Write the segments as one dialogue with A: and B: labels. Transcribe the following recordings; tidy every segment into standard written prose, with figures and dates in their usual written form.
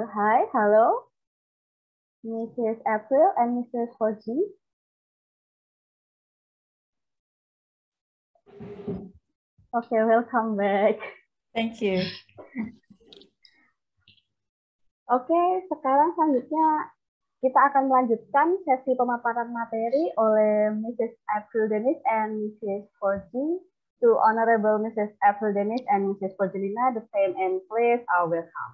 A: Hi, hello, Mrs. April and Mrs. Koji. Okay, welcome back.
B: Thank you.
A: Oke, sekarang selanjutnya kita akan melanjutkan sesi pemaparan materi oleh Mrs. April Dennis and Mrs. Koji. To Honorable Mrs. April Dennis and Mrs. Forgelina, the same and please are welcome.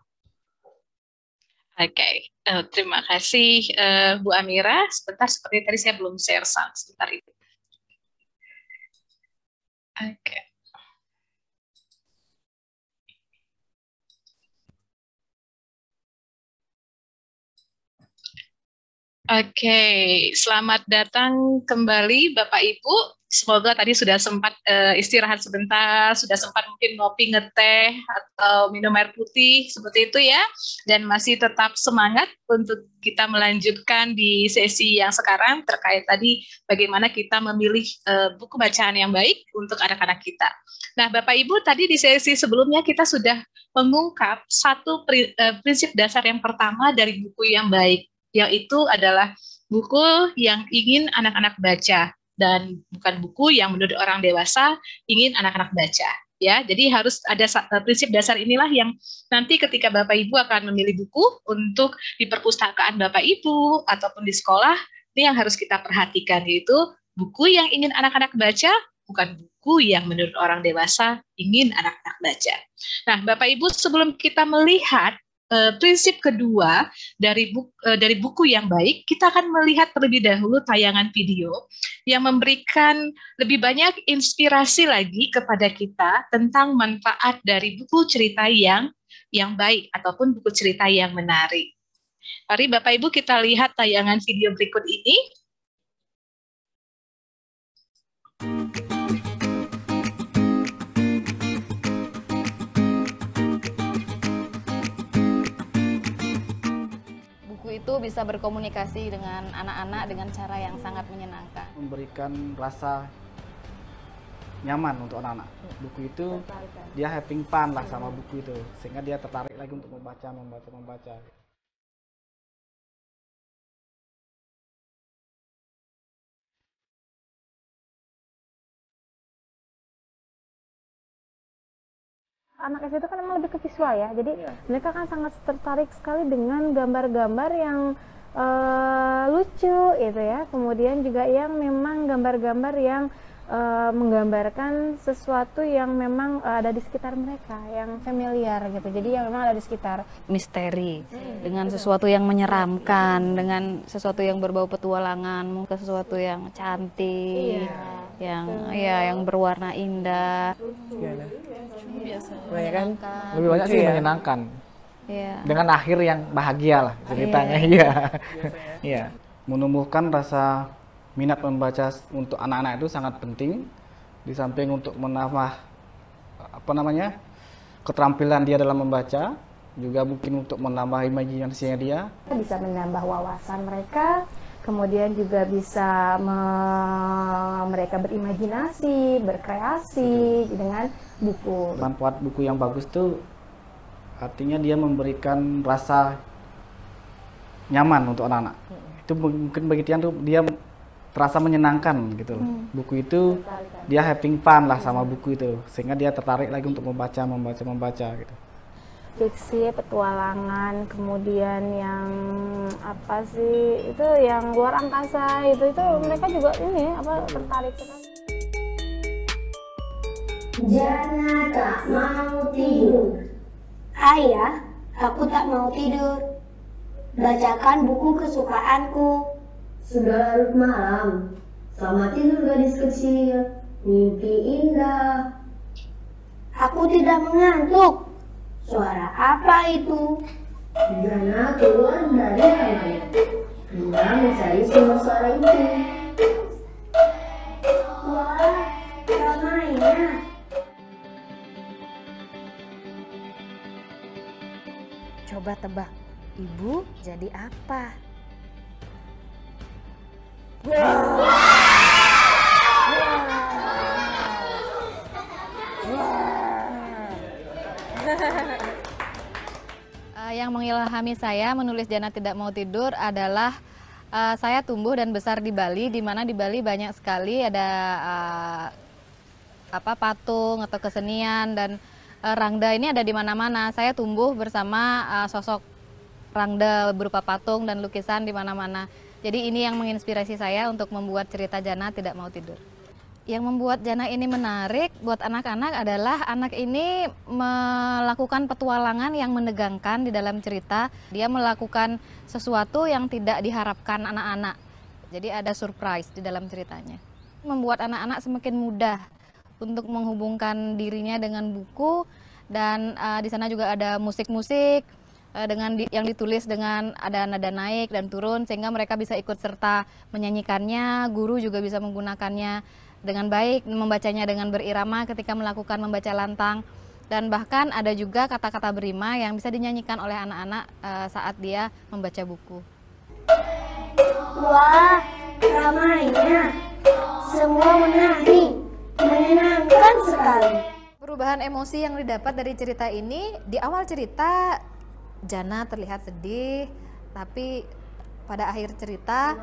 C: Oke, terima kasih Bu Amira. Sebentar, seperti tadi saya belum share sound sebentar itu. Oke. Oke, selamat datang kembali Bapak Ibu. Semoga tadi sudah sempat istirahat sebentar, sudah sempat mungkin ngopi, ngeteh, atau minum air putih, seperti itu ya. Dan masih tetap semangat untuk kita melanjutkan di sesi yang sekarang terkait tadi bagaimana kita memilih buku bacaan yang baik untuk anak-anak kita. Nah, Bapak Ibu, tadi di sesi sebelumnya kita sudah mengungkap satu prinsip dasar yang pertama dari buku yang baik, yaitu adalah buku yang ingin anak-anak baca dan bukan buku yang menurut orang dewasa ingin anak-anak baca. Ya, jadi harus ada prinsip dasar inilah yang nanti ketika Bapak Ibu akan memilih buku untuk di perpustakaan Bapak Ibu ataupun di sekolah, ini yang harus kita perhatikan, yaitu buku yang ingin anak-anak baca, bukan buku yang menurut orang dewasa ingin anak-anak baca. Nah, Bapak Ibu, sebelum kita melihat prinsip kedua dari buku yang baik, kita akan melihat terlebih dahulu tayangan video yang memberikan lebih banyak inspirasi lagi kepada kita tentang manfaat dari buku cerita yang baik ataupun buku cerita yang menarik. Mari Bapak Ibu kita lihat tayangan video berikut ini.
D: Itu bisa berkomunikasi dengan anak-anak dengan cara yang sangat menyenangkan.
E: Memberikan rasa nyaman untuk anak-anak. Buku itu dia having fun lah sama buku itu, sehingga dia tertarik lagi untuk membaca.
F: Anak SD itu kan memang lebih ke visual ya, jadi mereka kan sangat tertarik sekali dengan gambar-gambar yang lucu gitu ya, kemudian juga yang memang gambar-gambar yang menggambarkan sesuatu yang memang ada di sekitar mereka, yang familiar gitu, jadi yang memang ada di sekitar.
D: Misteri, dengan sesuatu yang menyeramkan, dengan sesuatu yang berbau petualangan, mungkin sesuatu yang cantik, yang berwarna indah.
E: Banyak kan? Lebih banyak sih menyenangkan. Dengan akhir yang bahagia lah ceritanya. Iya. Menumbuhkan rasa minat membaca untuk anak-anak itu sangat penting. Di samping untuk menambah keterampilan dia dalam membaca, juga mungkin untuk menambah imajinasinya dia.
F: Bisa menambah wawasan mereka, kemudian juga bisa mereka berimajinasi, berkreasi dengan buku.
E: Manfaat buku yang bagus tuh artinya dia memberikan rasa nyaman untuk anak-anak. Itu mungkin bagi Tian tuh dia terasa menyenangkan gitu loh. Buku itu dia having fun lah sama buku itu, sehingga dia tertarik lagi untuk membaca gitu.
F: Fiksi, petualangan, kemudian yang apa sih itu yang luar angkasa itu mereka juga tertarik sekali.
G: Jana tak mau tidur. Ayah, aku tak mau tidur. Bacakan buku kesukaanku.
H: Sudah larut malam. Selamat tidur gadis kecil. Mimpi indah.
G: Aku tidak mengantuk. Suara apa itu?
H: Jana keluar dari kamarnya. Hendak mencari sumber suara itu.
G: Wah, ramainya.
D: Coba tebak, ibu jadi apa? Yang mengilhami saya menulis Jana Tidak Mau Tidur adalah saya tumbuh dan besar di Bali, di mana di Bali banyak sekali ada patung atau kesenian, dan Rangda ini ada di mana-mana. Saya tumbuh bersama sosok Rangda berupa patung dan lukisan di mana-mana. Jadi ini yang menginspirasi saya untuk membuat cerita Jana Tidak Mau Tidur. Yang membuat Jana ini menarik buat anak-anak adalah anak ini melakukan petualangan yang menegangkan di dalam cerita. Dia melakukan sesuatu yang tidak diharapkan anak-anak. Jadi ada surprise di dalam ceritanya. Membuat anak-anak semakin mudah untuk menghubungkan dirinya dengan buku, dan di sana juga ada musik-musik yang ditulis dengan ada nada naik dan turun, sehingga mereka bisa ikut serta menyanyikannya. Guru juga bisa menggunakannya dengan baik, membacanya dengan berirama ketika melakukan membaca lantang, dan bahkan ada juga kata-kata berima yang bisa dinyanyikan oleh anak-anak saat dia membaca buku.
G: Wah, ramainya. Semua menari, menyenangkan sekali.
D: Perubahan emosi yang didapat dari cerita ini, di awal cerita Jana terlihat sedih, tapi pada akhir cerita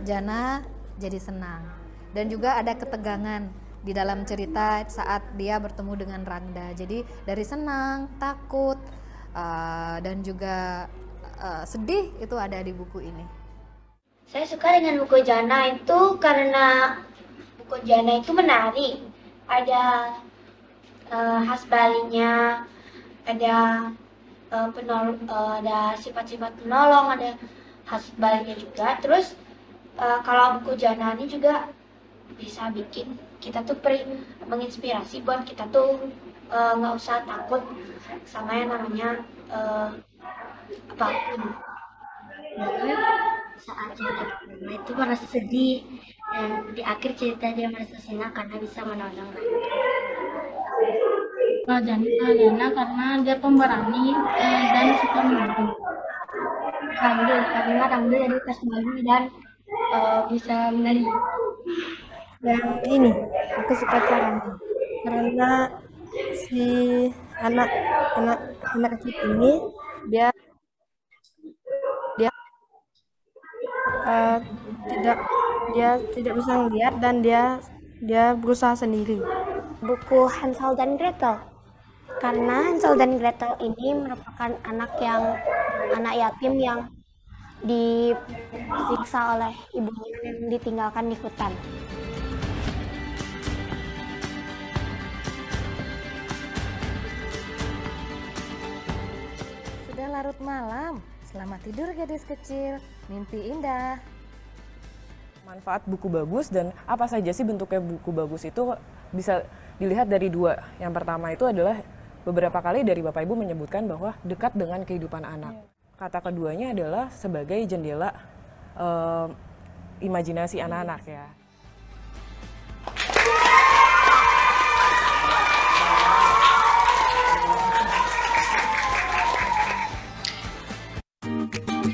D: Jana jadi senang, dan juga ada ketegangan di dalam cerita saat dia bertemu dengan Rangda. Jadi dari senang, takut, dan juga sedih itu ada di buku ini.
G: Saya suka dengan buku Jana itu karena buku Jana itu menarik. Ada khas Balinya, ada ada sifat-sifat penolong, ada khas Balinya juga. Terus kalau buku Jana ini juga bisa bikin kita tuh menginspirasi buat kita tuh nggak usah takut sama yang namanya apapun. Saat Jana itu merasa sedih, dan di akhir cerita dia merasa senang karena bisa menolong Jana karena dia pemberani dan suka menabung. Karena Rangda jadi personality dan bisa menari.
F: Dan ini aku suka caranya karena si anak kecil ini dia tidak bisa melihat, dan dia berusaha sendiri.
G: Buku Hansel dan Gretel, karena Hansel dan Gretel ini merupakan anak yatim yang disiksa oleh ibunya yang ditinggalkan di hutan.
D: Sudah larut malam, selamat tidur gadis kecil, mimpi indah.
B: Manfaat buku bagus dan apa saja sih bentuknya buku bagus itu bisa dilihat dari dua. Yang pertama itu adalah beberapa kali dari Bapak Ibu menyebutkan bahwa dekat dengan kehidupan anak. Kata keduanya adalah sebagai jendela imajinasi anak-anak ya.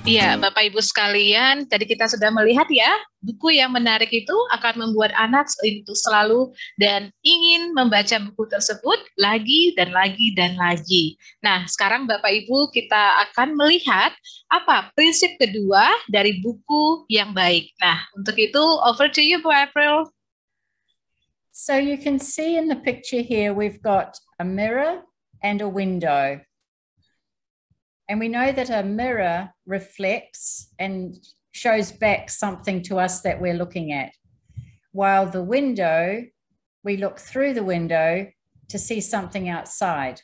C: Iya, Bapak Ibu sekalian, tadi kita sudah melihat ya, buku yang menarik itu akan membuat anak itu selalu dan ingin membaca buku tersebut lagi dan lagi dan lagi. Nah, sekarang Bapak Ibu kita akan melihat apa prinsip kedua dari buku yang baik. Nah, untuk itu over to you, Bu April.
I: So you can see in the picture here, we've got a mirror and a window. And we know that a mirror reflects and shows back something to us that we're looking at. While the window, we look through the window to see something outside.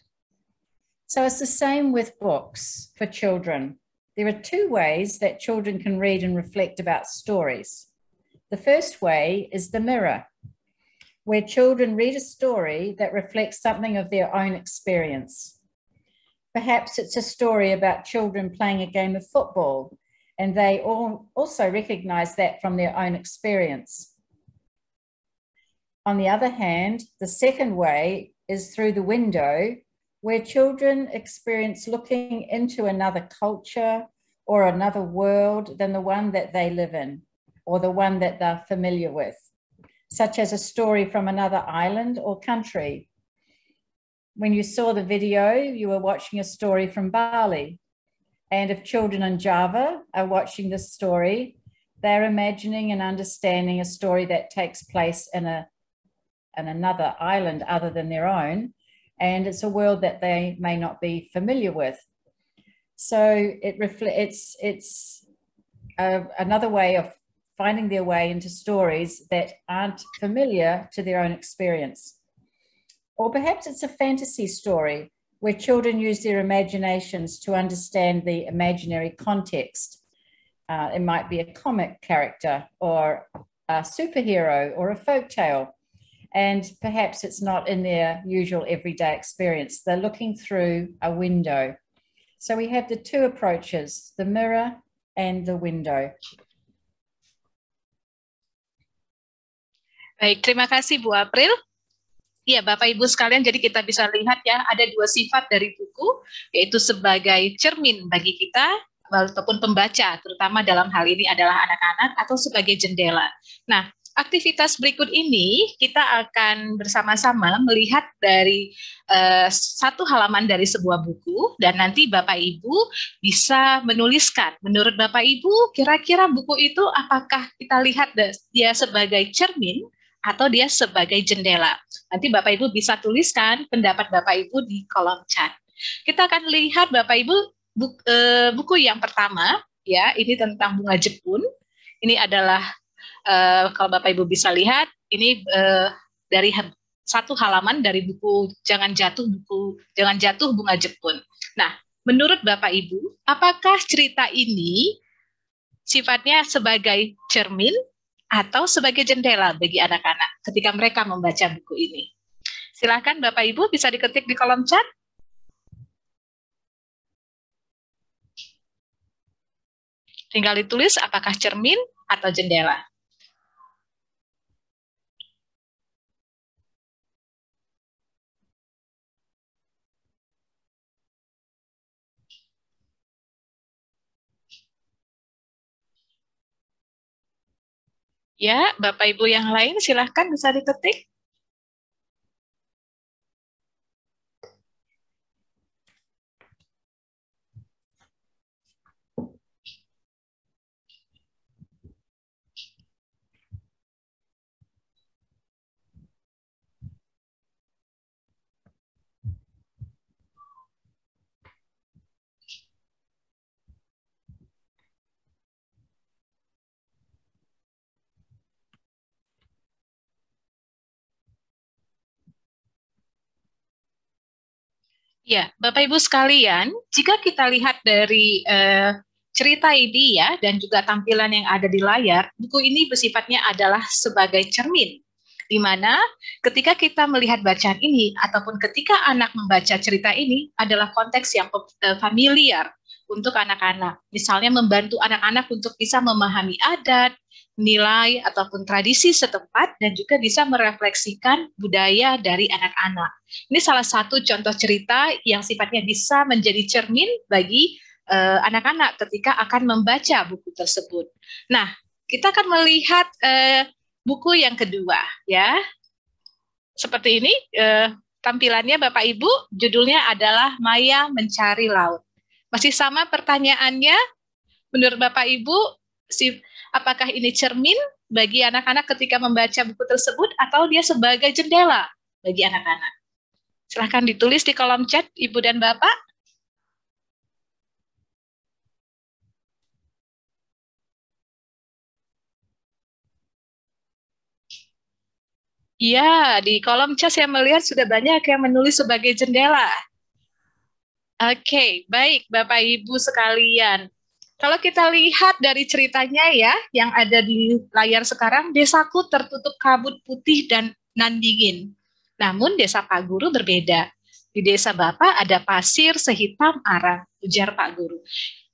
I: So it's the same with books for children. There are two ways that children can read and reflect about stories. The first way is the mirror, where children read a story that reflects something of their own experience. Perhaps it's a story about children playing a game of football, and they also recognize that from their own experience. On the other hand, the second way is through the window, where children experience looking into another culture or another world than the one that they live in, or the one that they're familiar with, such as a story from another island or country. when you saw the video, you were watching a story from Bali. And if children in Java are watching this story, they're imagining and understanding a story that takes place in another island other than their own. And it's a world that they may not be familiar with. So it's another way of finding their way into stories that aren't familiar to their own experience. Or perhaps it's a fantasy story where children use their imaginations to understand the imaginary context. It might be a comic character or a superhero or a folktale. And perhaps it's not in their usual everyday experience. They're looking through a window. So we have the two approaches, the mirror and the window.
C: Baik, terima kasih Bu April. Iya, Bapak Ibu sekalian, jadi kita bisa lihat ya, ada dua sifat dari buku, yaitu sebagai cermin bagi kita, ataupun pembaca, terutama dalam hal ini adalah anak-anak, atau sebagai jendela. Nah, aktivitas berikut ini, kita akan bersama-sama melihat dari satu halaman dari sebuah buku, dan nanti Bapak Ibu bisa menuliskan, menurut Bapak Ibu, kira-kira buku itu apakah kita lihat dia sebagai cermin, atau dia sebagai jendela. Nanti Bapak Ibu bisa tuliskan pendapat Bapak Ibu di kolom chat. Kita akan lihat Bapak Ibu buku yang pertama, ya, ini tentang bunga Jepun. Ini adalah kalau Bapak Ibu bisa lihat, ini dari satu halaman dari buku Jangan Jatuh Bunga Jepun. Nah, menurut Bapak Ibu, apakah cerita ini sifatnya sebagai cermin atau sebagai jendela bagi anak-anak ketika mereka membaca buku ini? Silakan Bapak Ibu bisa diketik di kolom chat. Tinggal ditulis apakah cermin atau jendela. Ya, Bapak Ibu yang lain silahkan bisa diketik. Ya, Bapak Ibu sekalian, jika kita lihat dari cerita ini ya, dan juga tampilan yang ada di layar, buku ini bersifatnya adalah sebagai cermin, di mana ketika kita melihat bacaan ini, ataupun ketika anak membaca cerita ini, adalah konteks yang familiar untuk anak-anak. Misalnya membantu anak-anak untuk bisa memahami adat, nilai, ataupun tradisi setempat, dan juga bisa merefleksikan budaya dari anak-anak. Ini salah satu contoh cerita yang sifatnya bisa menjadi cermin bagi anak-anak ketika akan membaca buku tersebut. Nah, kita akan melihat buku yang kedua, ya. Seperti ini tampilannya Bapak Ibu, judulnya adalah Maya Mencari Laut. Masih sama pertanyaannya, menurut Bapak Ibu, apakah ini cermin bagi anak-anak ketika membaca buku tersebut atau dia sebagai jendela bagi anak-anak? Silahkan ditulis di kolom chat Ibu dan Bapak. Ya, di kolom chat saya melihat sudah banyak yang menulis sebagai jendela. Oke, baik Bapak Ibu sekalian. Kalau kita lihat dari ceritanya ya, yang ada di layar sekarang, desaku tertutup kabut putih dan nan dingin. Namun desa Pak Guru berbeda. Di desa Bapak ada pasir sehitam arang, ujar Pak Guru.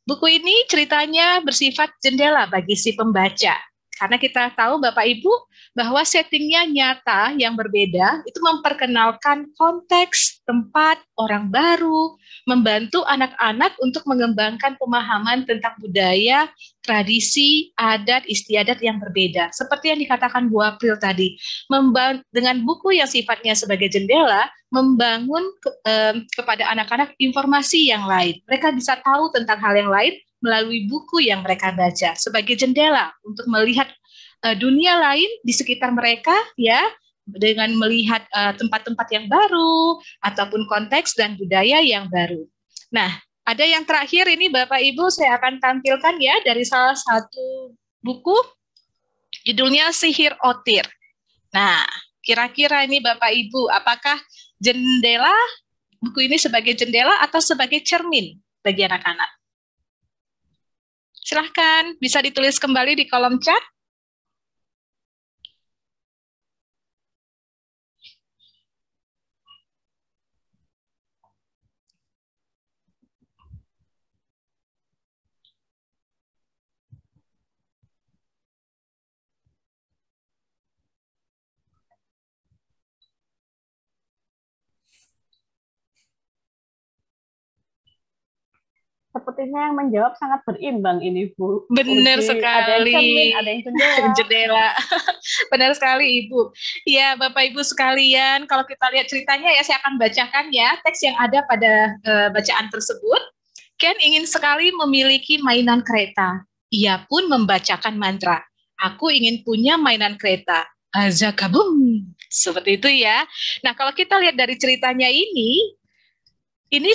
C: Buku ini ceritanya bersifat jendela bagi si pembaca. Karena kita tahu Bapak Ibu bahwa settingnya nyata yang berbeda itu memperkenalkan konteks, tempat, orang baru, membantu anak-anak untuk mengembangkan pemahaman tentang budaya, tradisi, adat, istiadat yang berbeda. Seperti yang dikatakan Bu April tadi, dengan buku yang sifatnya sebagai jendela, membangun kepada anak-anak informasi yang lain. Mereka bisa tahu tentang hal yang lain melalui buku yang mereka baca sebagai jendela untuk melihat dunia lain di sekitar mereka, ya, dengan melihat tempat-tempat yang baru ataupun konteks dan budaya yang baru. Nah, ada yang terakhir ini Bapak Ibu saya akan tampilkan ya dari salah satu buku, judulnya Sihir Otir. Nah, kira-kira ini Bapak Ibu, apakah jendela, buku ini sebagai jendela atau sebagai cermin bagi anak-anak? Silahkan, bisa ditulis kembali di kolom chat.
A: Sepertinya yang menjawab sangat berimbang ini, Bu.
C: Benar
A: Uji,
C: sekali.
A: ada yang cermin, ada yang jendela.
C: Jendela. Benar sekali, Ibu. Ya, Bapak Ibu sekalian, kalau kita lihat ceritanya ya, saya akan bacakan ya teks yang ada pada bacaan tersebut. Ken ingin sekali memiliki mainan kereta. Ia pun membacakan mantra. Aku ingin punya mainan kereta. Azakabum. Seperti itu ya. Nah, kalau kita lihat dari ceritanya ini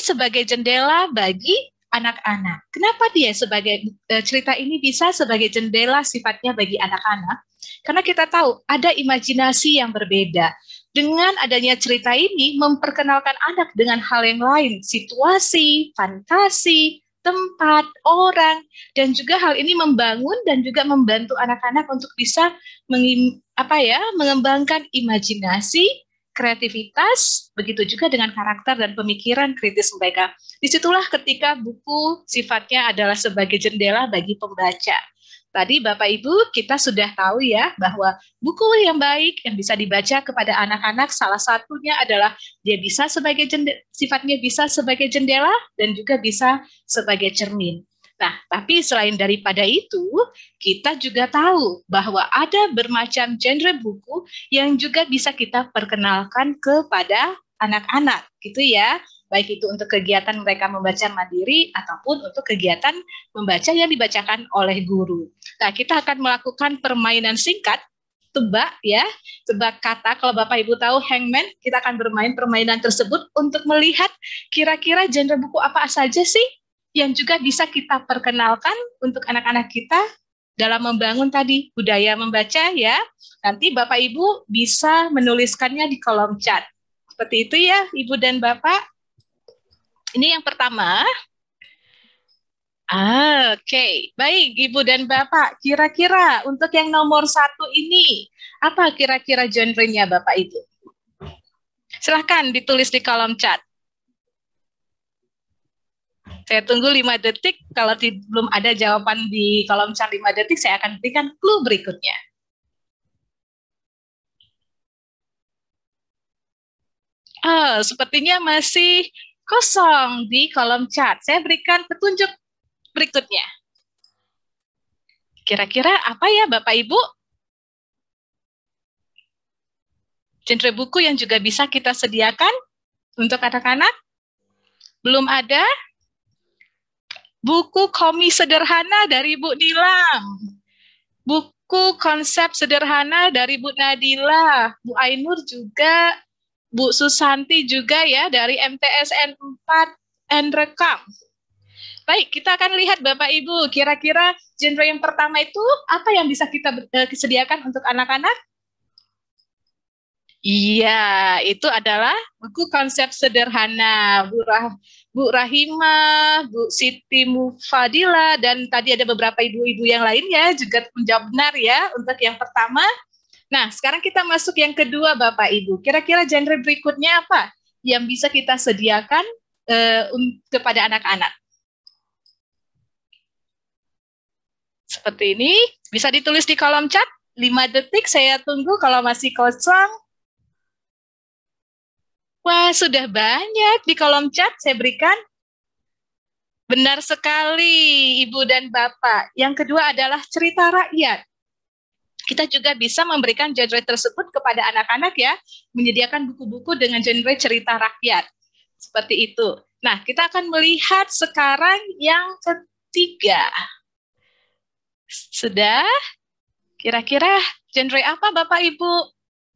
C: sebagai jendela bagi anak-anak. Kenapa dia sebagai cerita ini bisa sebagai jendela sifatnya bagi anak-anak? Karena kita tahu ada imajinasi yang berbeda. Dengan adanya cerita ini memperkenalkan anak dengan hal yang lain, situasi, fantasi, tempat, orang, dan juga hal ini membangun dan juga membantu anak-anak untuk bisa mengembangkan imajinasi, kreativitas, begitu juga dengan karakter dan pemikiran kritis mereka. Disitulah ketika buku sifatnya adalah sebagai jendela bagi pembaca. Tadi Bapak Ibu kita sudah tahu ya bahwa buku yang baik yang bisa dibaca kepada anak-anak salah satunya adalah dia bisa sebagai sifatnya bisa sebagai jendela dan juga bisa sebagai cermin. Nah, tapi selain daripada itu, kita juga tahu bahwa ada bermacam genre buku yang juga bisa kita perkenalkan kepada anak-anak, gitu ya. Baik itu untuk kegiatan mereka membaca mandiri ataupun untuk kegiatan membaca yang dibacakan oleh guru. Nah, kita akan melakukan permainan singkat, tebak ya, tebak kata. Kalau Bapak Ibu tahu hangman, kita akan bermain permainan tersebut untuk melihat kira-kira genre buku apa saja sih yang juga bisa kita perkenalkan untuk anak-anak kita dalam membangun tadi budaya membaca ya. Nanti Bapak Ibu bisa menuliskannya di kolom chat. Seperti itu ya Ibu dan Bapak. Ini yang pertama. Oke. Baik Ibu dan Bapak, kira-kira untuk yang nomor 1 ini, apa kira-kira genre-nya Bapak Ibu? Silahkan ditulis di kolom chat. Saya tunggu 5 detik, kalau belum ada jawaban di kolom chat 5 detik, saya akan berikan clue berikutnya. Sepertinya masih kosong di kolom chat. Saya berikan petunjuk berikutnya. Kira-kira apa ya Bapak Ibu? Genre buku yang juga bisa kita sediakan untuk anak-anak? Belum ada? Buku komik sederhana dari Bu Nilam. Buku konsep sederhana dari Bu Nadila, Bu Ainur juga, Bu Susanti juga ya dari MTSN 4 Rekam. Baik, kita akan lihat Bapak Ibu, kira-kira genre yang pertama itu apa yang bisa kita sediakan untuk anak-anak? Iya, itu adalah buku konsep sederhana, Bu Rahimah, Bu Siti Mufadila, dan tadi ada beberapa ibu-ibu yang lainnya juga menjawab benar ya untuk yang pertama. Nah, sekarang kita masuk yang kedua Bapak Ibu. Kira-kira genre berikutnya apa yang bisa kita sediakan kepada anak-anak? Seperti ini, bisa ditulis di kolom chat, 5 detik saya tunggu kalau masih kosong. Wah, sudah banyak di kolom chat saya berikan. Benar sekali, Ibu dan Bapak. Yang kedua adalah cerita rakyat. Kita juga bisa memberikan genre tersebut kepada anak-anak ya, menyediakan buku-buku dengan genre cerita rakyat. Seperti itu. Nah, kita akan melihat sekarang yang ketiga. Sudah? Kira-kira genre apa Bapak Ibu?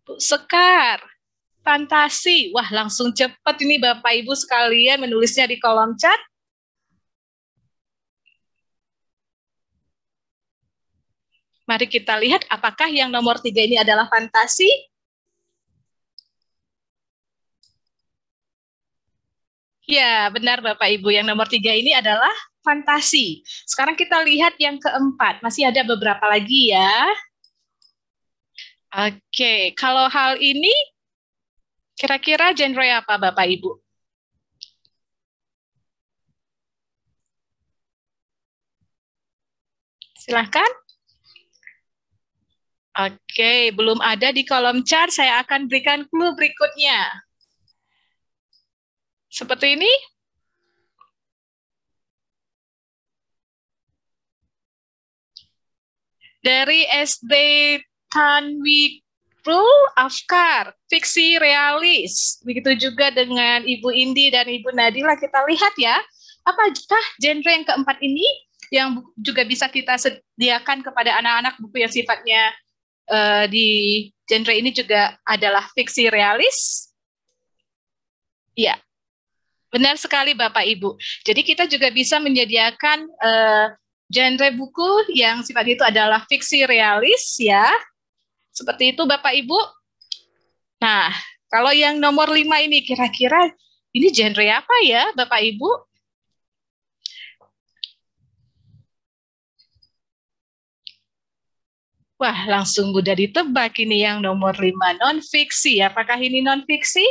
C: Bu Sekar, fantasi. Wah, langsung cepat ini Bapak Ibu sekalian menulisnya di kolom chat. Mari kita lihat apakah yang nomor 3 ini adalah fantasi. Ya, benar Bapak Ibu. Yang nomor 3 ini adalah fantasi. Sekarang kita lihat yang keempat. Masih ada beberapa lagi ya. Oke, kalau hal ini kira-kira genre apa Bapak Ibu? Silahkan. Oke, belum ada di kolom chat. Saya akan berikan clue berikutnya. Seperti ini. Dari SD Tanwi Rul Afkar, fiksi realis. Begitu juga dengan Ibu Indi dan Ibu Nadila, kita lihat ya. Apakah genre yang keempat ini yang juga bisa kita sediakan kepada anak-anak, buku yang sifatnya di genre ini juga adalah fiksi realis? Ya, benar sekali Bapak Ibu. Jadi kita juga bisa menyediakan genre buku yang sifatnya itu adalah fiksi realis ya. Seperti itu Bapak Ibu. Nah, kalau yang nomor 5 ini kira-kira ini genre apa ya Bapak Ibu? Wah, langsung mudah ditebak ini yang nomor 5, non-fiksi. Apakah ini non-fiksi?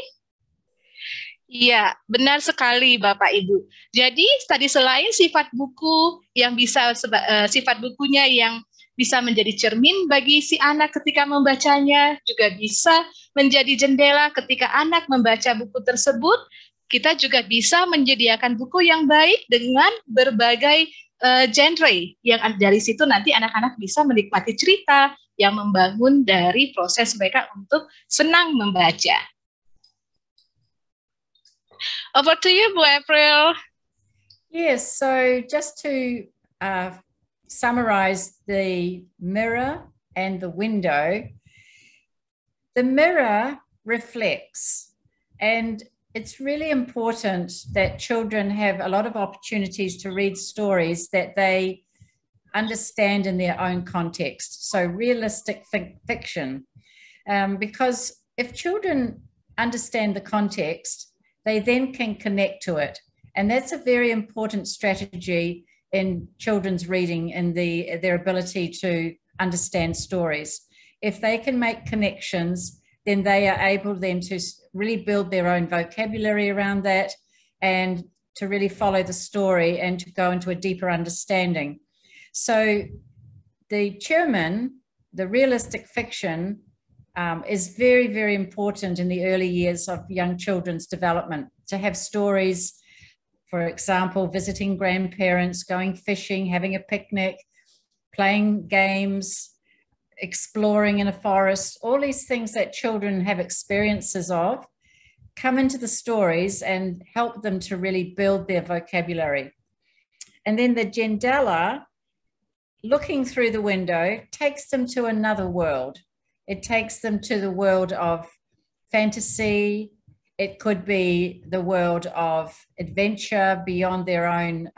C: Iya, benar sekali Bapak Ibu. Jadi tadi selain sifat buku yang bisa sifat bukunya yang bisa menjadi cermin bagi si anak ketika membacanya, juga bisa menjadi jendela ketika anak membaca buku tersebut. Kita juga bisa menyediakan buku yang baik dengan berbagai genre yang dari situ nanti anak-anak bisa menikmati cerita yang membangun dari proses mereka untuk senang membaca. Over to you, Bu April.
I: Yes, so just to summarize the mirror and the window, the mirror reflects, and it's really important that children have a lot of opportunities to read stories that they understand in their own context. So realistic fiction, because if children understand the context, they then can connect to it. And that's a very important strategy in children's reading and their ability to understand stories. If they can make connections, then they are able then to really build their own vocabulary around that and to really follow the story and to go into a deeper understanding. So the German, the realistic fiction, is very, very important in the early years of young children's development, to have stories, for example, visiting grandparents, going fishing, having a picnic, playing games, exploring in a forest, all these things that children have experiences of come into the stories and help them to really build their vocabulary. And then the Jendela, looking through the window, takes them to another world. It takes them to the world of fantasy. It could be the world of adventure beyond their own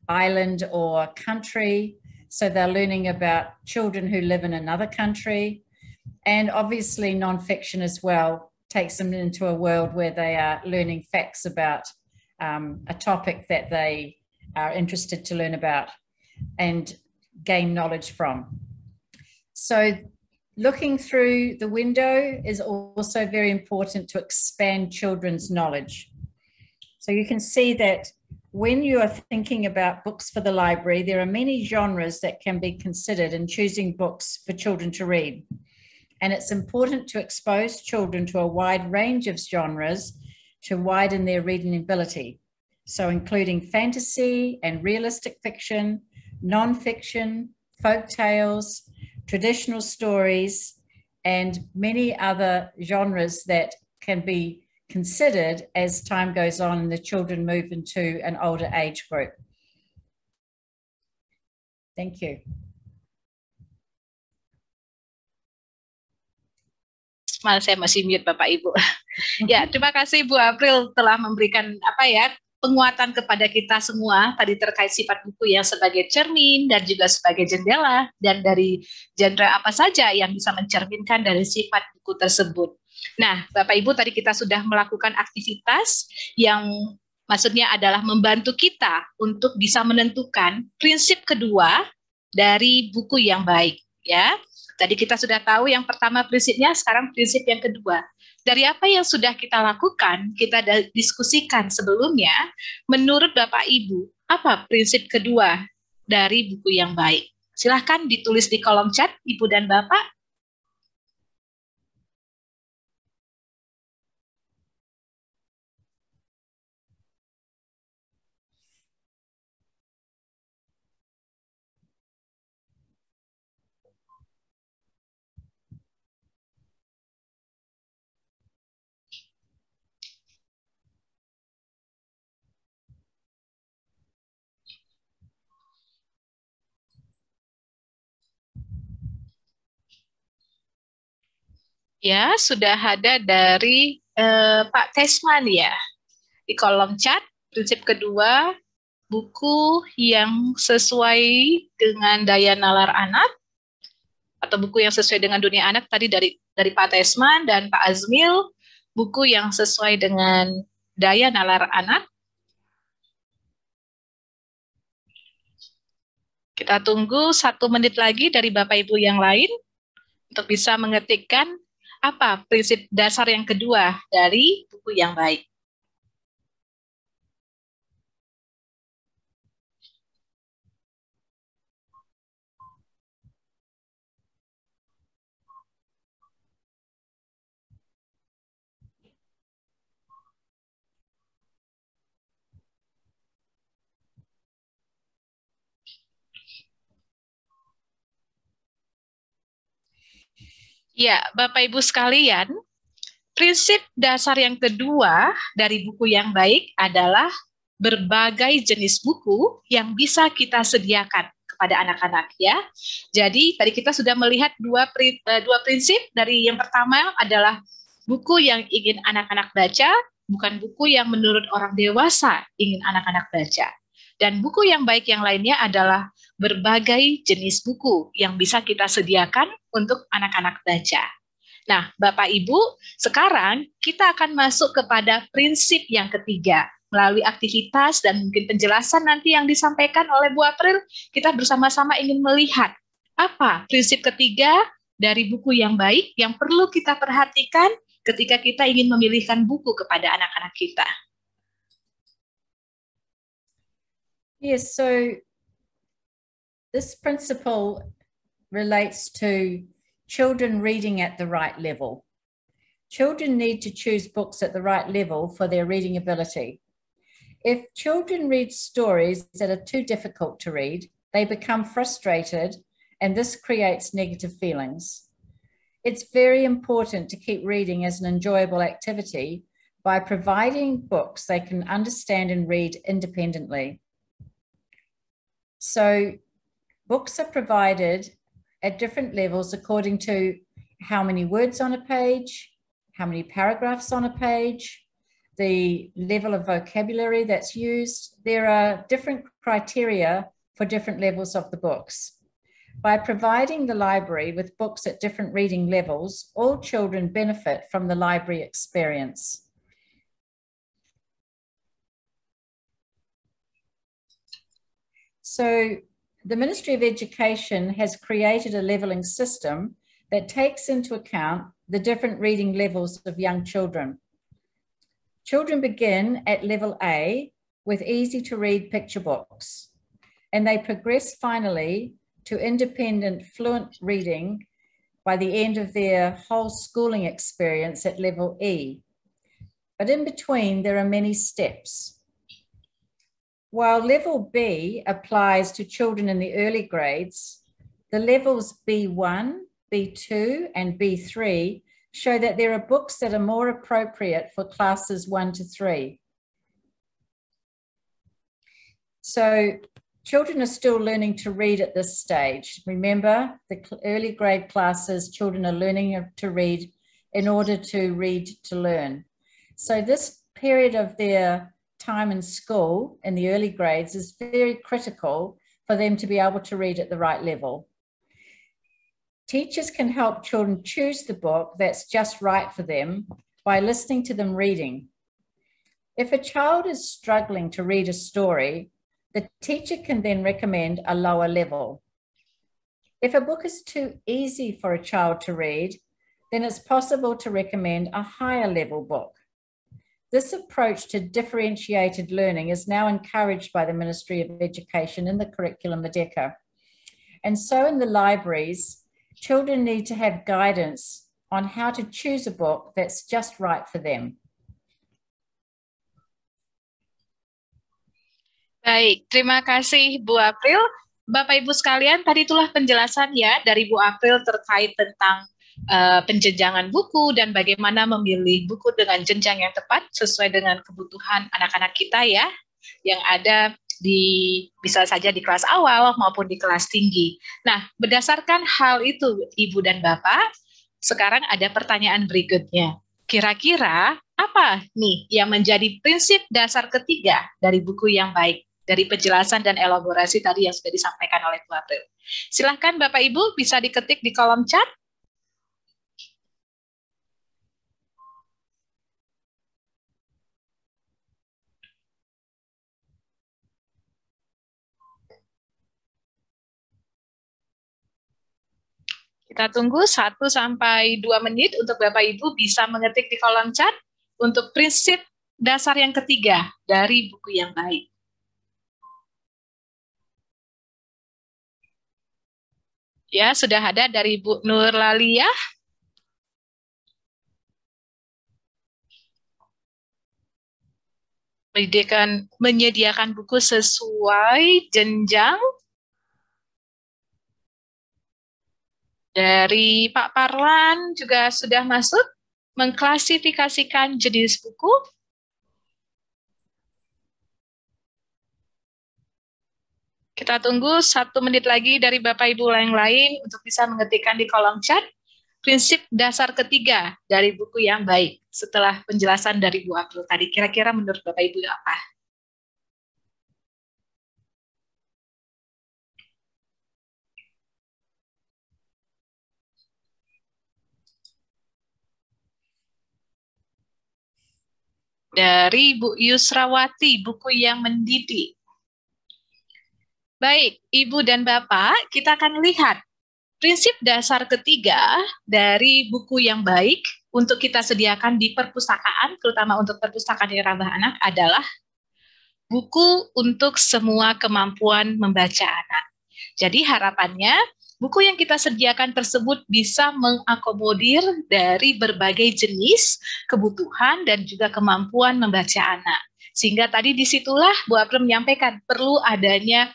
I: island or country. So they're learning about children who live in another country. And obviously nonfiction as well takes them into a world where they are learning facts about a topic that they are interested to learn about and gain knowledge from. So looking through the window is also very important to expand children's knowledge. So you can see that when you are thinking about books for the library, there are many genres that can be considered in choosing books for children to read. And it's important to expose children to a wide range of genres to widen their reading ability. So including fantasy and realistic fiction, non-fiction, folk tales, traditional stories, and many other genres that can be considered as time goes on and the children move into an older age group. Thank you.
C: Saya masih mute Bapak Ibu. Ya, terima kasih Bu April telah memberikan penguatan kepada kita semua tadi terkait sifat buku yang sebagai cermin dan juga sebagai jendela, dan dari genre apa saja yang bisa mencerminkan dari sifat buku tersebut. Nah, Bapak Ibu, tadi kita sudah melakukan aktivitas yang maksudnya adalah membantu kita untuk bisa menentukan prinsip kedua dari buku yang baik, ya. Tadi kita sudah tahu yang pertama prinsipnya, sekarang prinsip yang kedua. Dari apa yang sudah kita lakukan, kita diskusikan sebelumnya, menurut Bapak Ibu, apa prinsip kedua dari buku yang baik? Silahkan ditulis di kolom chat, Ibu dan Bapak. Ya, sudah ada dari Pak Tesman ya. Di kolom chat, prinsip kedua, buku yang sesuai dengan daya nalar anak, atau buku yang sesuai dengan dunia anak, tadi dari Pak Tesman dan Pak Azmil, buku yang sesuai dengan daya nalar anak. Kita tunggu 1 menit lagi dari Bapak Ibu yang lain untuk bisa mengetikkan apa prinsip dasar yang kedua dari buku yang baik. Ya, Bapak Ibu sekalian, prinsip dasar yang kedua dari buku yang baik adalah berbagai jenis buku yang bisa kita sediakan kepada anak-anak ya. Jadi tadi kita sudah melihat dua prinsip. Dari yang pertama adalah buku yang ingin anak-anak baca, bukan buku yang menurut orang dewasa ingin anak-anak baca. Dan buku yang baik yang lainnya adalah berbagai jenis buku yang bisa kita sediakan untuk anak-anak baca. Nah, Bapak Ibu, sekarang kita akan masuk kepada prinsip yang ketiga. Melalui aktivitas dan mungkin penjelasan nanti yang disampaikan oleh Bu April, kita bersama-sama ingin melihat apa prinsip ketiga dari buku yang baik yang perlu kita perhatikan ketika kita ingin memilihkan buku kepada anak-anak kita.
I: Yes, so this principle relates to children reading at the right level. Children need to choose books at the right level for their reading ability. If children read stories that are too difficult to read, they become frustrated, and this creates negative feelings. It's very important to keep reading as an enjoyable activity by providing books they can understand and read independently. So books are provided at different levels according to how many words on a page, how many paragraphs on a page, the level of vocabulary that's used. There are different criteria for different levels of the books. By providing the library with books at different reading levels, all children benefit from the library experience. So the Ministry of Education has created a levelling system that takes into account the different reading levels of young children. Children begin at level A with easy-to-read picture books, and they progress finally to independent, fluent reading by the end of their whole schooling experience at level E. But in between, there are many steps. While level B applies to children in the early grades, the levels B1, B2, and B3 show that there are books that are more appropriate for classes 1 to 3. So children are still learning to read at this stage. Remember, the early grade classes, children are learning to read in order to read to learn. So this period of their time in school in the early grades is very critical for them to be able to read at the right level. Teachers can help children choose the book that's just right for them by listening to them reading. If a child is struggling to read a story, the teacher can then recommend a lower level. If a book is too easy for a child to read, then it's possible to recommend a higher level book. This approach to differentiated learning is now encouraged by the Ministry of Education in the Curriculum Merdeka. And so in the libraries, children need to have guidance on how to choose a book that's just right for them.
C: Baik, terima kasih Bu April. Bapak Ibu sekalian, tadi itulah penjelasan ya dari Bu April terkait tentang penjenjangan buku dan bagaimana memilih buku dengan jenjang yang tepat sesuai dengan kebutuhan anak-anak kita ya, yang ada di bisa saja di kelas awal maupun di kelas tinggi. Nah, berdasarkan hal itu Ibu dan Bapak, sekarang ada pertanyaan berikutnya. Kira-kira apa nih yang menjadi prinsip dasar ketiga dari buku yang baik, dari penjelasan dan elaborasi tadi yang sudah disampaikan oleh Bu April? Silahkan Bapak Ibu bisa diketik di kolom chat. Kita tunggu 1 sampai 2 menit untuk Bapak Ibu bisa mengetik di kolom chat untuk prinsip dasar yang ketiga dari buku yang baik. Ya, sudah ada dari Bu Nur Lalia. Menyediakan buku sesuai jenjang. Dari Pak Parlan juga sudah masuk, mengklasifikasikan jenis buku. Kita tunggu 1 menit lagi dari Bapak Ibu yang lain untuk bisa mengetikkan di kolom chat prinsip dasar ketiga dari buku yang baik setelah penjelasan dari Bu April tadi. Kira-kira menurut Bapak Ibu apa? Dari Bu Yusrawati, buku yang mendidik. Baik, Ibu dan Bapak, kita akan lihat prinsip dasar ketiga dari buku yang baik untuk kita sediakan di perpustakaan, terutama untuk perpustakaan yang ramah anak, adalah buku untuk semua kemampuan membaca anak. Jadi harapannya, buku yang kita sediakan tersebut bisa mengakomodir dari berbagai jenis kebutuhan dan juga kemampuan membaca anak. Sehingga tadi disitulah Bu April menyampaikan perlu adanya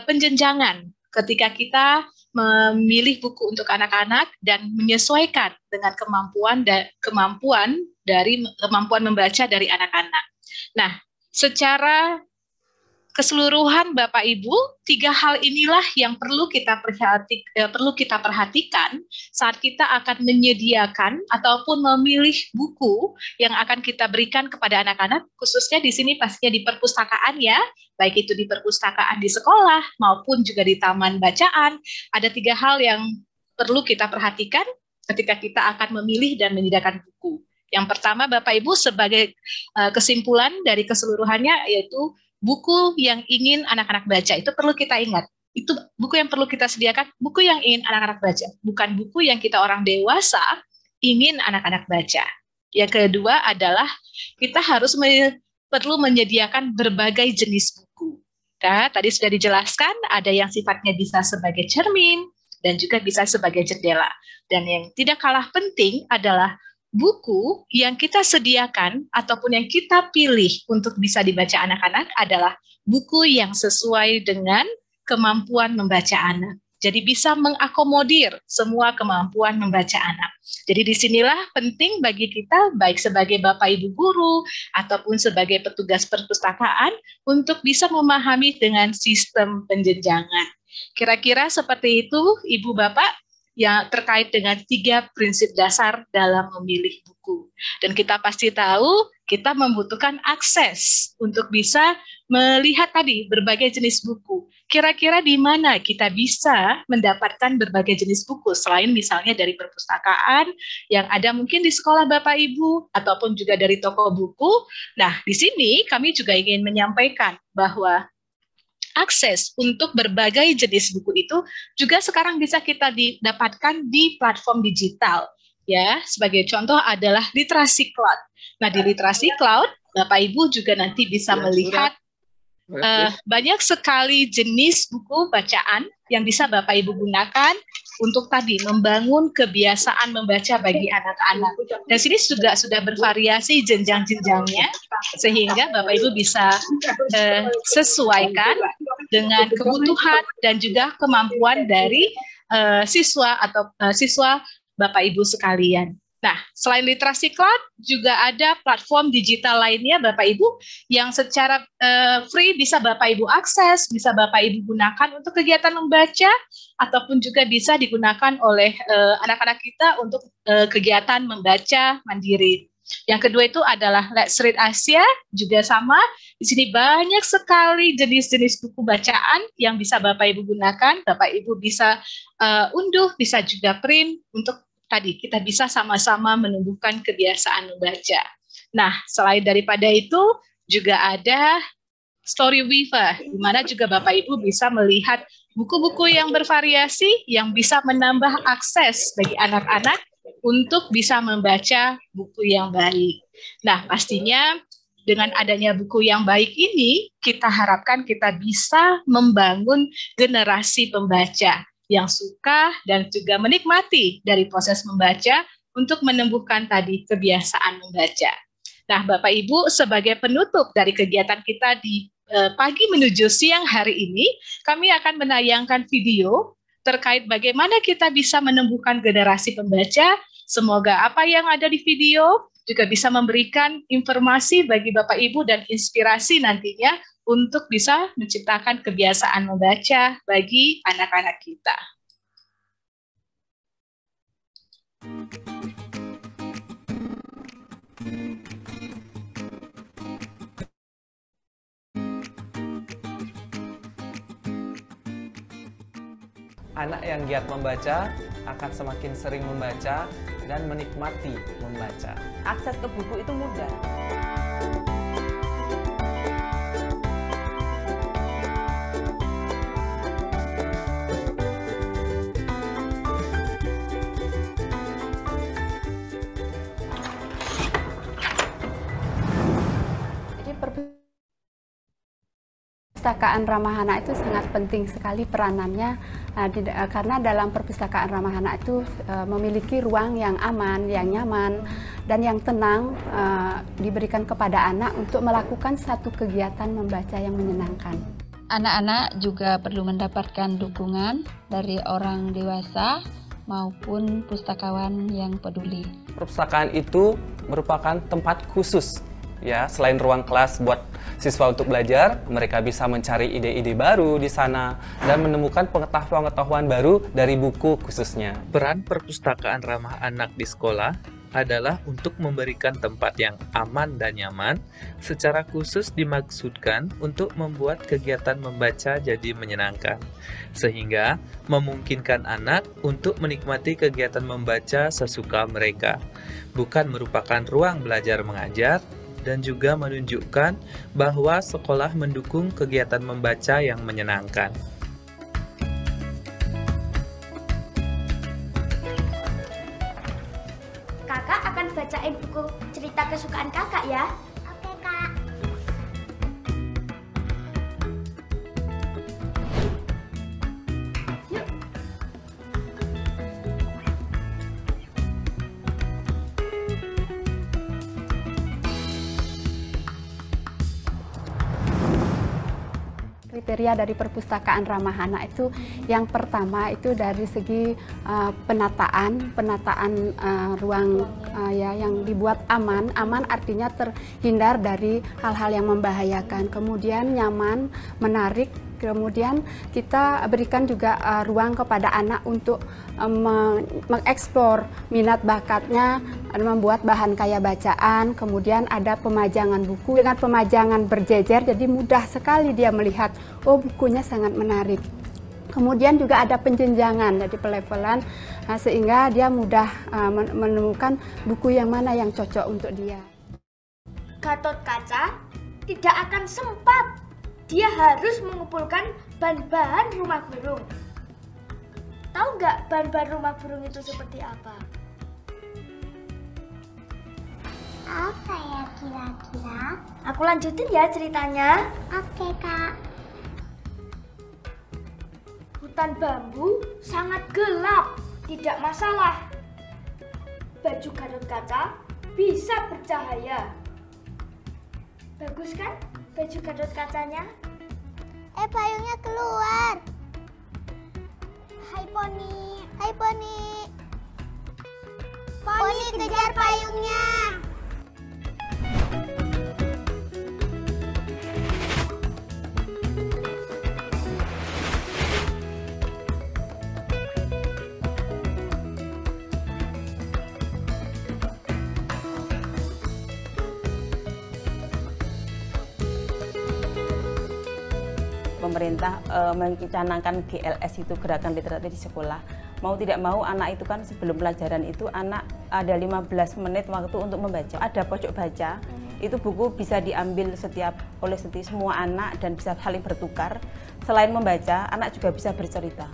C: penjenjangan ketika kita memilih buku untuk anak-anak dan menyesuaikan dengan kemampuan dari kemampuan membaca dari anak-anak. Nah, secara keseluruhan Bapak Ibu, 3 hal inilah yang perlu kita perhatikan saat kita akan menyediakan ataupun memilih buku yang akan kita berikan kepada anak-anak, khususnya di sini pastinya di perpustakaan ya, baik itu di perpustakaan di sekolah maupun juga di taman bacaan. Ada 3 hal yang perlu kita perhatikan ketika kita akan memilih dan menyediakan buku. Yang pertama Bapak Ibu, sebagai kesimpulan dari keseluruhannya, yaitu buku yang ingin anak-anak baca. Itu perlu kita ingat. Itu buku yang perlu kita sediakan, buku yang ingin anak-anak baca. Bukan buku yang kita orang dewasa ingin anak-anak baca. Yang kedua adalah kita harus perlu menyediakan berbagai jenis buku. Nah, tadi sudah dijelaskan, ada yang sifatnya bisa sebagai cermin, dan juga bisa sebagai jendela. Dan yang tidak kalah penting adalah buku yang kita sediakan ataupun yang kita pilih untuk bisa dibaca anak-anak adalah buku yang sesuai dengan kemampuan membaca anak. Jadi bisa mengakomodir semua kemampuan membaca anak. Jadi disinilah penting bagi kita, baik sebagai Bapak Ibu guru, ataupun sebagai petugas perpustakaan, untuk bisa memahami dengan sistem penjenjangan. Kira-kira seperti itu, Ibu Bapak, yang terkait dengan 3 prinsip dasar dalam memilih buku. Dan kita pasti tahu, kita membutuhkan akses untuk bisa melihat tadi berbagai jenis buku. Kira-kira di mana kita bisa mendapatkan berbagai jenis buku, selain misalnya dari perpustakaan yang ada mungkin di sekolah Bapak Ibu, ataupun juga dari toko buku. Nah, di sini kami juga ingin menyampaikan bahwa akses untuk berbagai jenis buku itu juga sekarang bisa kita dapatkan di platform digital. Ya, sebagai contoh adalah Literasi Cloud. Nah, di Literasi Cloud, Bapak Ibu juga nanti bisa melihat banyak sekali jenis buku bacaan yang bisa Bapak Ibu gunakan untuk tadi membangun kebiasaan membaca bagi anak-anak. Dan sini juga sudah bervariasi jenjang-jenjangnya, sehingga Bapak Ibu bisa sesuaikan dengan kebutuhan dan juga kemampuan dari siswa atau siswa Bapak Ibu sekalian. Nah, selain Literasi Cloud, juga ada platform digital lainnya Bapak Ibu yang secara free bisa Bapak Ibu akses, bisa Bapak Ibu gunakan untuk kegiatan membaca, ataupun juga bisa digunakan oleh anak-anak kita untuk kegiatan membaca mandiri. Yang kedua itu adalah Let's Read Asia, juga sama. Di sini banyak sekali jenis-jenis buku bacaan yang bisa Bapak Ibu gunakan. Bapak Ibu bisa unduh, bisa juga print untuk tadi kita bisa sama-sama menumbuhkan kebiasaan membaca. Nah, selain daripada itu juga ada Story Weaver, di mana juga Bapak Ibu bisa melihat buku-buku yang bervariasi yang bisa menambah akses bagi anak-anak untuk bisa membaca buku yang baik. Nah, pastinya dengan adanya buku yang baik ini, kita harapkan kita bisa membangun generasi pembaca yang suka dan juga menikmati dari proses membaca untuk menumbuhkan tadi kebiasaan membaca. Nah, Bapak Ibu, sebagai penutup dari kegiatan kita di pagi menuju siang hari ini, kami akan menayangkan video terkait bagaimana kita bisa menumbuhkan generasi pembaca. Semoga apa yang ada di video juga bisa memberikan informasi bagi Bapak Ibu dan inspirasi nantinya untuk bisa menciptakan kebiasaan membaca bagi anak-anak kita.
J: Anak yang giat membaca akan semakin sering membaca dan menikmati membaca.
K: Akses ke buku itu mudah.
L: Perpustakaan ramah anak itu sangat penting sekali peranannya, karena dalam perpustakaan ramah anak itu memiliki ruang yang aman, yang nyaman, dan yang tenang diberikan kepada anak untuk melakukan satu kegiatan membaca yang menyenangkan.
M: Anak-anak juga perlu mendapatkan dukungan dari orang dewasa maupun pustakawan yang peduli.
J: Perpustakaan itu merupakan tempat khusus, ya, selain ruang kelas buat siswa untuk belajar, mereka bisa mencari ide-ide baru di sana dan menemukan pengetahuan-pengetahuan baru dari buku khususnya.
N: Peran perpustakaan ramah anak di sekolah adalah untuk memberikan tempat yang aman dan nyaman, secara khusus dimaksudkan untuk membuat kegiatan membaca jadi menyenangkan, sehingga memungkinkan anak untuk menikmati kegiatan membaca sesuka mereka, bukan merupakan ruang belajar mengajar, dan juga menunjukkan bahwa sekolah mendukung kegiatan membaca yang menyenangkan.
G: Kakak akan bacain buku cerita kesukaan kakak ya?
O: Oke, Kak.
L: Kriteria dari perpustakaan ramah anak itu yang pertama itu dari segi penataan ruang ya yang dibuat aman. Aman artinya terhindar dari hal-hal yang membahayakan. Kemudian nyaman, menarik. Kemudian kita berikan juga ruang kepada anak untuk mengeksplor minat bakatnya, membuat bahan kaya bacaan. Kemudian ada pemajangan buku dengan pemajangan berjejer, jadi mudah sekali dia melihat, oh bukunya sangat menarik. Kemudian juga ada penjenjangan, jadi pelevelan, sehingga dia mudah menemukan buku yang mana yang cocok untuk dia.
O: Gatot Kaca tidak akan sempat. Dia harus mengumpulkan bahan-bahan rumah burung. Tahu nggak bahan-bahan rumah burung itu seperti apa?
P: Apa ya kira-kira?
O: Aku lanjutin ya ceritanya.
P: Oke, Kak.
O: Hutan bambu sangat gelap, tidak masalah. Baju Gatot Kaca bisa bercahaya. Bagus kan baju Gatot Kacanya?
P: Payungnya keluar. Hai Poni. Hai Poni. Poni kejar payungnya.
K: Pemerintah mencanangkan GLS itu, gerakan literasi di sekolah. Mau tidak mau anak itu kan sebelum pelajaran itu anak ada 15 menit waktu untuk membaca. Ada pojok baca, itu buku bisa diambil oleh semua anak dan bisa saling bertukar. Selain membaca, anak juga bisa bercerita.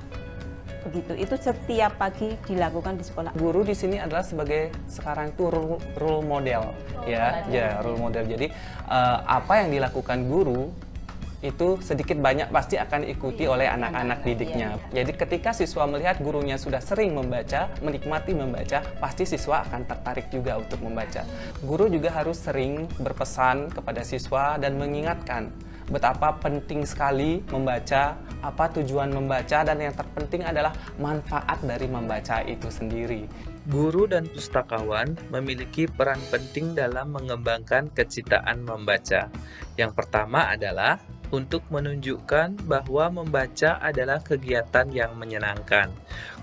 K: Begitu, itu setiap pagi dilakukan di sekolah.
J: Guru di sini adalah sebagai sekarang itu role model, role model. Jadi apa yang dilakukan guru itu sedikit banyak pasti akan diikuti oleh anak-anak didiknya. Jadi ketika siswa melihat gurunya sudah sering membaca, menikmati membaca, pasti siswa akan tertarik juga untuk membaca. Guru juga harus sering berpesan kepada siswa dan mengingatkan betapa penting sekali membaca, apa tujuan membaca, dan yang terpenting adalah manfaat dari membaca itu sendiri.
N: Guru dan pustakawan memiliki peran penting dalam mengembangkan kecintaan membaca. Yang pertama adalah untuk menunjukkan bahwa membaca adalah kegiatan yang menyenangkan.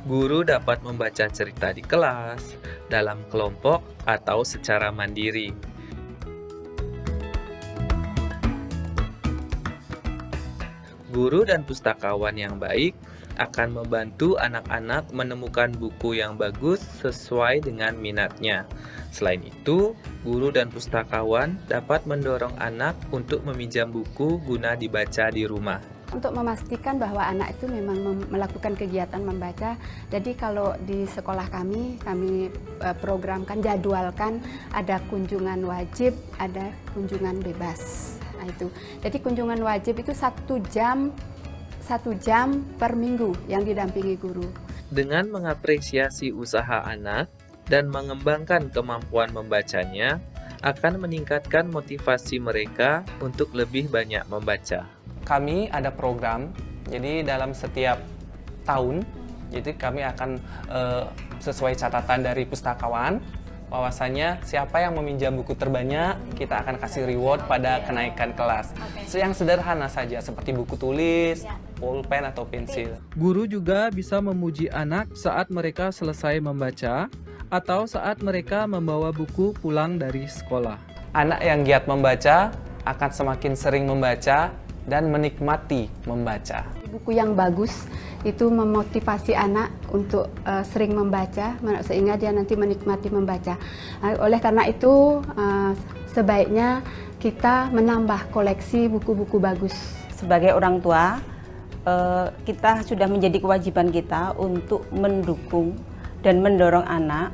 N: Guru dapat membaca cerita di kelas, dalam kelompok, atau secara mandiri. Guru dan pustakawan yang baik akan membantu anak-anak menemukan buku yang bagus sesuai dengan minatnya. Selain itu, guru dan pustakawan dapat mendorong anak untuk meminjam buku guna dibaca di rumah.
L: Untuk memastikan bahwa anak itu memang melakukan kegiatan membaca, jadi kalau di sekolah kami programkan, jadwalkan ada kunjungan wajib, ada kunjungan bebas. Nah, itu. Jadi kunjungan wajib itu 1 jam per minggu yang didampingi guru.
N: Dengan mengapresiasi usaha anak dan mengembangkan kemampuan membacanya, akan meningkatkan motivasi mereka untuk lebih banyak membaca.
J: Kami ada program, jadi dalam setiap tahun, jadi kami akan sesuai catatan dari pustakawan, bahwasanya siapa yang meminjam buku terbanyak, kita akan kasih reward pada kenaikan kelas. Yang sederhana saja, seperti buku tulis, pulpen atau pensil.
N: Guru juga bisa memuji anak saat mereka selesai membaca, atau saat mereka membawa buku pulang dari sekolah.
J: Anak yang giat membaca akan semakin sering membaca dan menikmati membaca.
L: Buku yang bagus itu memotivasi anak untuk sering membaca, sehingga dia nanti menikmati membaca. Oleh karena itu, sebaiknya kita menambah koleksi buku-buku bagus.
K: Sebagai orang tua, kita sudah menjadi kewajiban kita untuk mendukung dan mendorong anak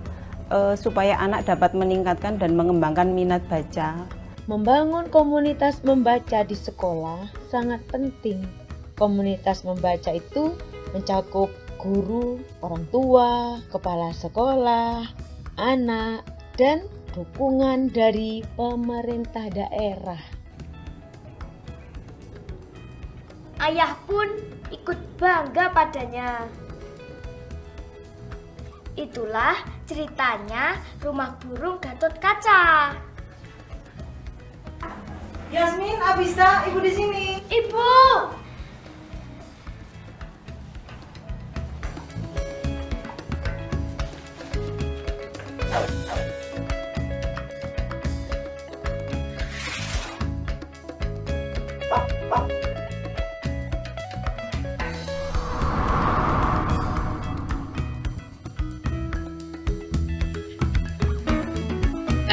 K: supaya anak dapat meningkatkan dan mengembangkan minat baca.
Q: Membangun komunitas membaca di sekolah sangat penting. Komunitas membaca itu mencakup guru, orang tua, kepala sekolah, anak, dan dukungan dari pemerintah daerah.
O: Ayah pun ikut bangga padanya. Itulah ceritanya Rumah Burung Gatot Kaca.
R: Yasmin, Abista, Ibu di sini.
O: Ibu.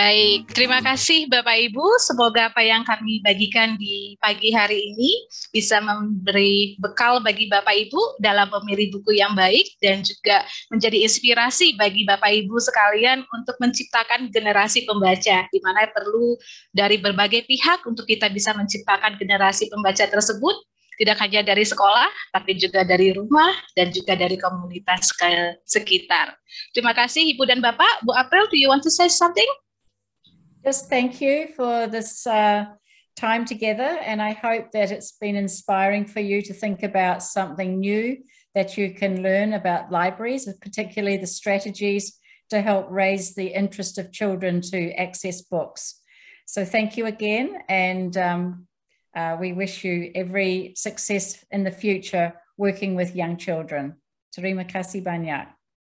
C: Baik, terima kasih Bapak Ibu. Semoga apa yang kami bagikan di pagi hari ini bisa memberi bekal bagi Bapak Ibu dalam memilih buku yang baik dan juga menjadi inspirasi bagi Bapak Ibu sekalian untuk menciptakan generasi pembaca, di mana perlu dari berbagai pihak untuk kita bisa menciptakan generasi pembaca tersebut, tidak hanya dari sekolah, tapi juga dari rumah dan juga dari komunitas sekitar. Terima kasih Ibu dan Bapak. Bu April, do you want to say something?
I: Just thank you for this time together, and I hope that it's been inspiring for you to think about something new that you can learn about libraries, particularly the strategies to help raise the interest of children to access books. So thank you again, and we wish you every success in the future working with young children. Terima kasih banyak.